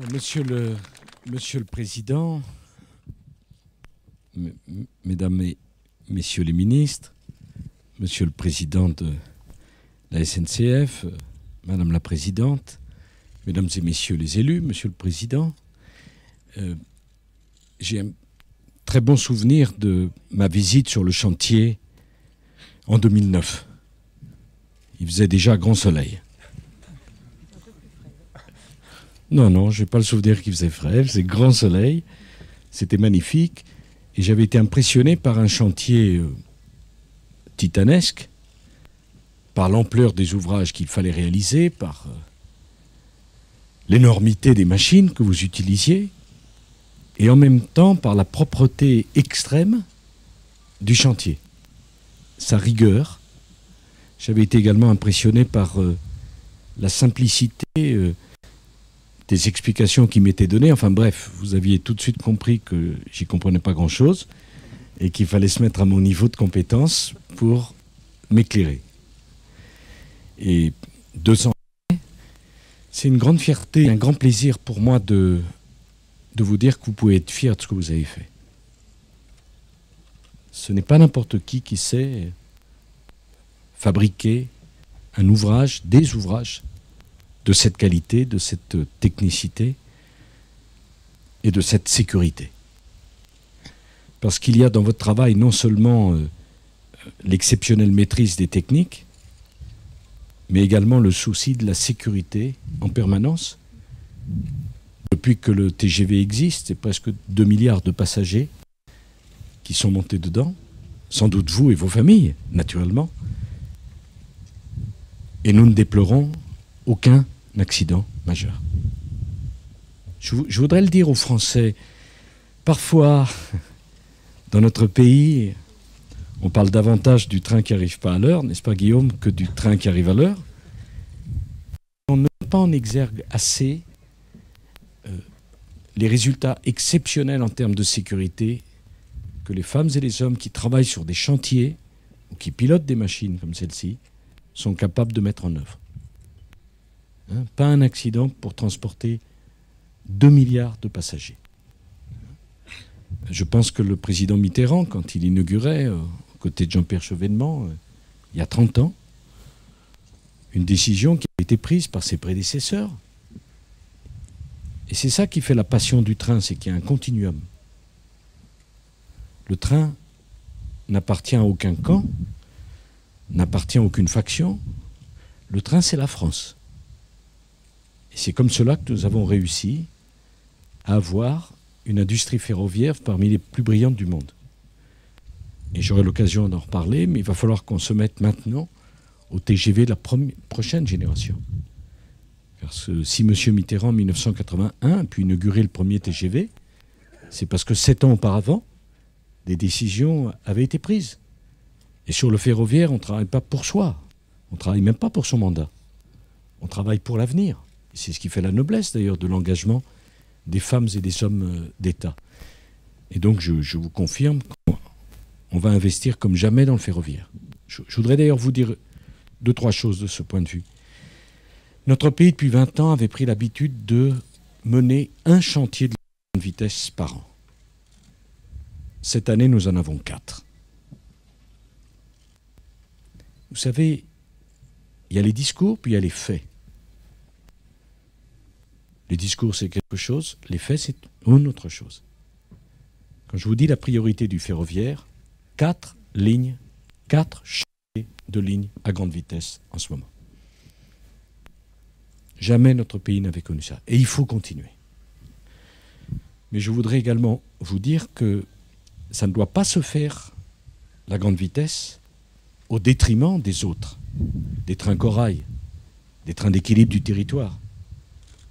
Monsieur le Président, Mesdames et Messieurs les ministres, Monsieur le Président de la SNCF, Madame la Présidente, Mesdames et Messieurs les élus, Monsieur le Président, j'ai un très bon souvenir de ma visite sur le chantier en 2009. Il faisait déjà grand soleil. Non, je n'ai pas le souvenir qu'il faisait frais, c'est grand soleil, c'était magnifique. Et j'avais été impressionné par un chantier titanesque, par l'ampleur des ouvrages qu'il fallait réaliser, par l'énormité des machines que vous utilisiez, et en même temps par la propreté extrême du chantier, sa rigueur. J'avais été également impressionné par la simplicité des explications qui m'étaient données. Enfin bref, vous aviez tout de suite compris que j'y comprenais pas grand-chose et qu'il fallait se mettre à mon niveau de compétence pour m'éclairer. Et 2 ans après, c'est une grande fierté, un grand plaisir pour moi de vous dire que vous pouvez être fier de ce que vous avez fait. Ce n'est pas n'importe qui sait fabriquer un ouvrage, des ouvrages de cette qualité, de cette technicité et de cette sécurité. Parce qu'il y a dans votre travail non seulement l'exceptionnelle maîtrise des techniques, mais également le souci de la sécurité en permanence. Depuis que le TGV existe, c'est presque 2 milliards de passagers qui sont montés dedans, sans doute vous et vos familles, naturellement. Et nous ne déplorons aucun accident majeur. Je voudrais le dire aux Français, parfois, dans notre pays, on parle davantage du train qui n'arrive pas à l'heure, n'est-ce pas Guillaume, que du train qui arrive à l'heure. On ne met pas en exergue assez les résultats exceptionnels en termes de sécurité que les femmes et les hommes qui travaillent sur des chantiers ou qui pilotent des machines comme celle-ci sont capables de mettre en œuvre. Pas un accident pour transporter 2 milliards de passagers. Je pense que le président Mitterrand, quand il inaugurait, aux côtés de Jean-Pierre Chevènement, il y a 30 ans, une décision qui a été prise par ses prédécesseurs. Et c'est ça qui fait la passion du train, c'est qu'il y a un continuum. Le train n'appartient à aucun camp, n'appartient à aucune faction. Le train, c'est la France. Et c'est comme cela que nous avons réussi à avoir une industrie ferroviaire parmi les plus brillantes du monde. Et j'aurai l'occasion d'en reparler, mais il va falloir qu'on se mette maintenant au TGV de la prochaine génération. Parce que si M. Mitterrand, en 1981, a pu inaugurer le premier TGV, c'est parce que 7 ans auparavant, des décisions avaient été prises. Et sur le ferroviaire, on ne travaille pas pour soi. On ne travaille même pas pour son mandat. On travaille pour l'avenir. C'est ce qui fait la noblesse, d'ailleurs, de l'engagement des femmes et des hommes d'État. Et donc, je vous confirme qu'on va investir comme jamais dans le ferroviaire. Je voudrais d'ailleurs vous dire 2-3 choses de ce point de vue. Notre pays, depuis 20 ans, avait pris l'habitude de mener un chantier de grande vitesse par an. Cette année, nous en avons 4. Vous savez, il y a les discours, puis il y a les faits. Les discours, c'est quelque chose, les faits, c'est une autre chose. Quand je vous dis la priorité du ferroviaire, 4 chantiers de lignes à grande vitesse en ce moment. Jamais notre pays n'avait connu ça. Et il faut continuer. Mais je voudrais également vous dire que ça ne doit pas se faire, la grande vitesse, au détriment des autres, des trains corail, des trains d'équilibre du territoire.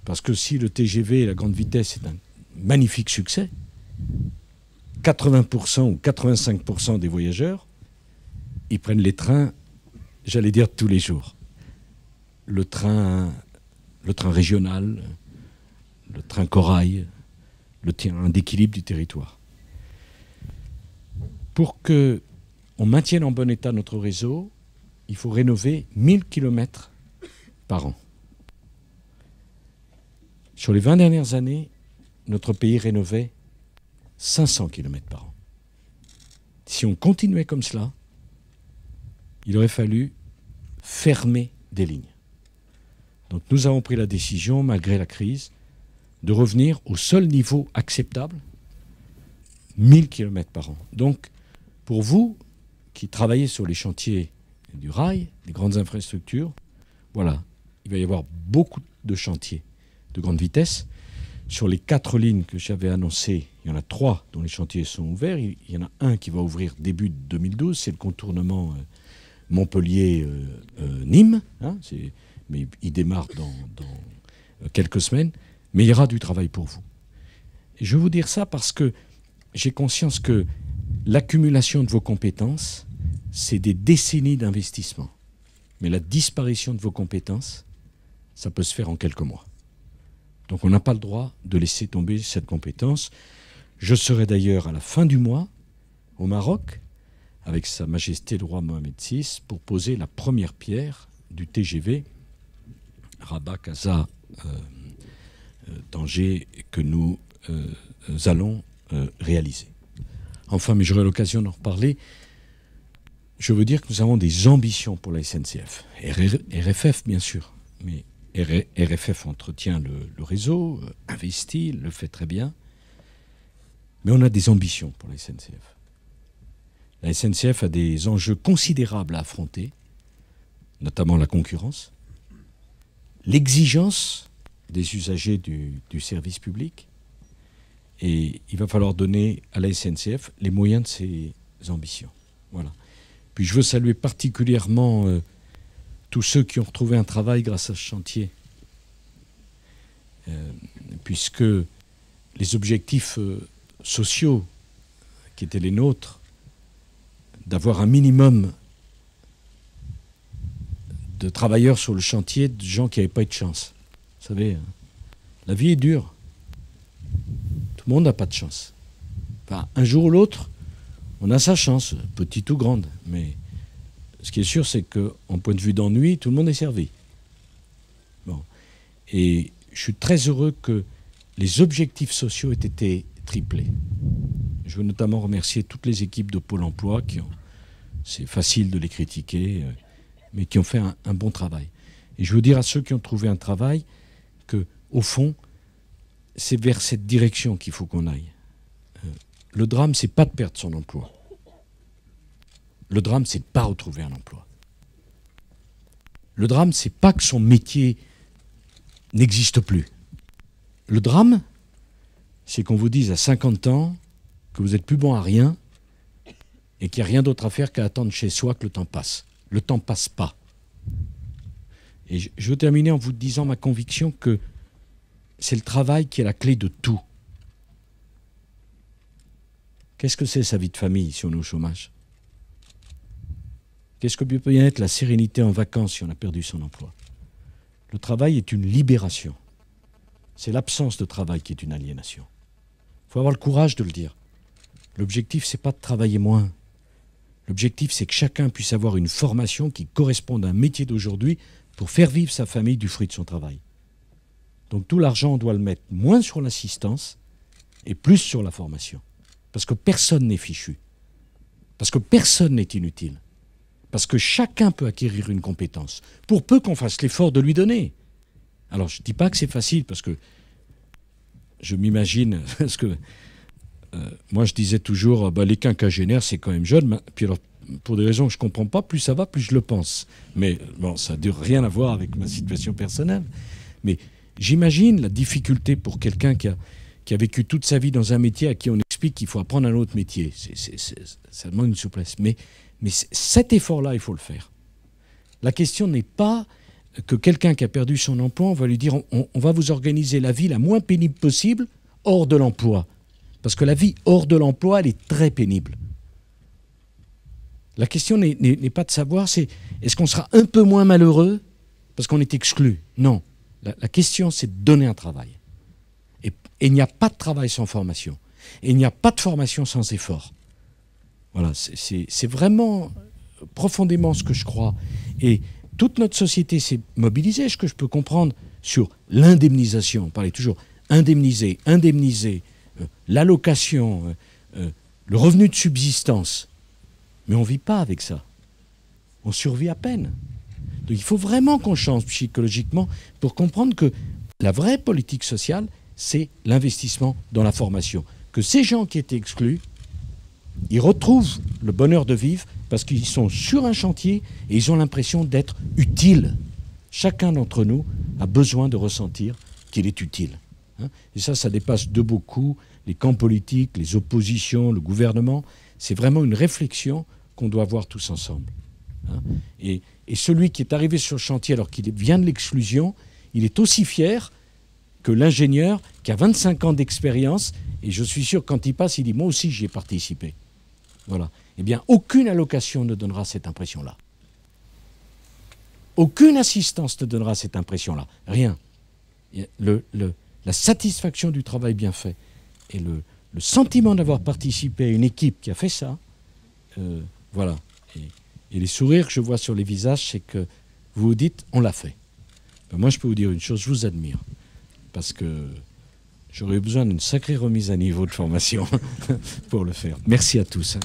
Parce que si le TGV et la grande vitesse est un magnifique succès, 80% ou 85% des voyageurs, ils prennent les trains, j'allais dire, tous les jours. Le train régional, le train corail, le train d'équilibre du territoire. Pour qu'on maintienne en bon état notre réseau, il faut rénover 1000 km par an. Sur les 20 dernières années, notre pays rénovait 500 km par an. Si on continuait comme cela, il aurait fallu fermer des lignes. Donc nous avons pris la décision, malgré la crise, de revenir au seul niveau acceptable, 1000 km par an. Donc, pour vous qui travaillez sur les chantiers du rail, des grandes infrastructures, voilà, il va y avoir beaucoup de chantiers de grande vitesse. Sur les 4 lignes que j'avais annoncées, il y en a 3 dont les chantiers sont ouverts. Il y en a un qui va ouvrir début 2012, c'est le contournement Montpellier-Nîmes. Mais il démarre dans quelques semaines. Mais il y aura du travail pour vous. Et je veux vous dire ça parce que j'ai conscience que l'accumulation de vos compétences, c'est des décennies d'investissement. Mais la disparition de vos compétences, ça peut se faire en quelques mois. Donc on n'a pas le droit de laisser tomber cette compétence. Je serai d'ailleurs à la fin du mois au Maroc avec Sa Majesté le roi Mohamed VI pour poser la première pierre du TGV Rabat-Casa-Tanger que nous allons réaliser. Enfin, mais j'aurai l'occasion d'en reparler, je veux dire que nous avons des ambitions pour la SNCF. RFF, bien sûr, mais RFF entretient le réseau, investit, le fait très bien. Mais on a des ambitions pour la SNCF. La SNCF a des enjeux considérables à affronter, notamment la concurrence, l'exigence des usagers du service public, et il va falloir donner à la SNCF les moyens de ses ambitions. Voilà. Puis je veux saluer particulièrement tous ceux qui ont retrouvé un travail grâce à ce chantier, puisque les objectifs sociaux qui étaient les nôtres, d'avoir un minimum de travailleurs sur le chantier, de gens qui n'avaient pas eu de chance. Vous savez, la vie est dure. Tout le monde n'a pas de chance. Enfin, un jour ou l'autre, on a sa chance, petite ou grande. Mais ce qui est sûr, c'est qu'en point de vue d'ennui, tout le monde est servi. Bon. Et je suis très heureux que les objectifs sociaux aient été triplés. Je veux notamment remercier toutes les équipes de Pôle emploi qui ont, c'est facile de les critiquer, mais qui ont fait un bon travail. Et je veux dire à ceux qui ont trouvé un travail que, au fond, c'est vers cette direction qu'il faut qu'on aille. Le drame, c'est pas de perdre son emploi. Le drame, c'est de ne pas retrouver un emploi. Le drame, c'est pas que son métier n'existe plus. Le drame, c'est qu'on vous dise à 50 ans que vous n'êtes plus bon à rien et qu'il n'y a rien d'autre à faire qu'à attendre chez soi que le temps passe. Le temps passe pas. Et je veux terminer en vous disant ma conviction que c'est le travail qui est la clé de tout. Qu'est-ce que c'est sa vie de famille si on est au chômage? Qu'est-ce que peut bien être la sérénité en vacances si on a perdu son emploi? Le travail est une libération. C'est l'absence de travail qui est une aliénation. Il faut avoir le courage de le dire. L'objectif, c'est pas de travailler moins. L'objectif, c'est que chacun puisse avoir une formation qui corresponde à un métier d'aujourd'hui pour faire vivre sa famille du fruit de son travail. Donc tout l'argent, on doit le mettre moins sur l'assistance et plus sur la formation. Parce que personne n'est fichu. Parce que personne n'est inutile. Parce que chacun peut acquérir une compétence, pour peu qu'on fasse l'effort de lui donner. Alors je ne dis pas que c'est facile, parce que je m'imagine, parce que moi je disais toujours, les quinquagénaires c'est quand même jeune, puis alors pour des raisons que je ne comprends pas, plus ça va, plus je le pense. Mais bon, ça n'a rien à voir avec ma situation personnelle. Mais j'imagine la difficulté pour quelqu'un qui a vécu toute sa vie dans un métier à qui on explique qu'il faut apprendre un autre métier. Ça demande une souplesse. Mais cet effort-là, il faut le faire. La question n'est pas que quelqu'un qui a perdu son emploi, on va lui dire on va vous organiser la vie la moins pénible possible hors de l'emploi. Parce que la vie hors de l'emploi, elle est très pénible. La question n'est pas de savoir, c'est est-ce qu'on sera un peu moins malheureux parce qu'on est exclu? Non. La question, c'est de donner un travail. Et il n'y a pas de travail sans formation. Et il n'y a pas de formation sans effort. Voilà, c'est vraiment profondément ce que je crois. Et toute notre société s'est mobilisée, ce que je peux comprendre, sur l'indemnisation. On parlait toujours indemniser, l'allocation, le revenu de subsistance. Mais on ne vit pas avec ça. On survit à peine. Donc il faut vraiment qu'on change psychologiquement pour comprendre que la vraie politique sociale, c'est l'investissement dans la formation. Que ces gens qui étaient exclus, ils retrouvent le bonheur de vivre parce qu'ils sont sur un chantier et ils ont l'impression d'être utiles. Chacun d'entre nous a besoin de ressentir qu'il est utile. Et ça dépasse de beaucoup les camps politiques, les oppositions, le gouvernement. C'est vraiment une réflexion qu'on doit avoir tous ensemble. Et celui qui est arrivé sur le chantier alors qu'il vient de l'exclusion, il est aussi fier que l'ingénieur qui a 25 ans d'expérience, et je suis sûr que quand il passe, il dit « moi aussi j'y ai participé ». Voilà. Eh bien, aucune allocation ne donnera cette impression-là. Aucune assistance ne donnera cette impression-là. Rien. La satisfaction du travail bien fait et le sentiment d'avoir participé à une équipe qui a fait ça, voilà. Et les sourires que je vois sur les visages, c'est que vous vous dites « on l'a fait ». Ben moi, je peux vous dire une chose, je vous admire. Parce que j'aurais besoin d'une sacrée remise à niveau de formation pour le faire. Merci à tous.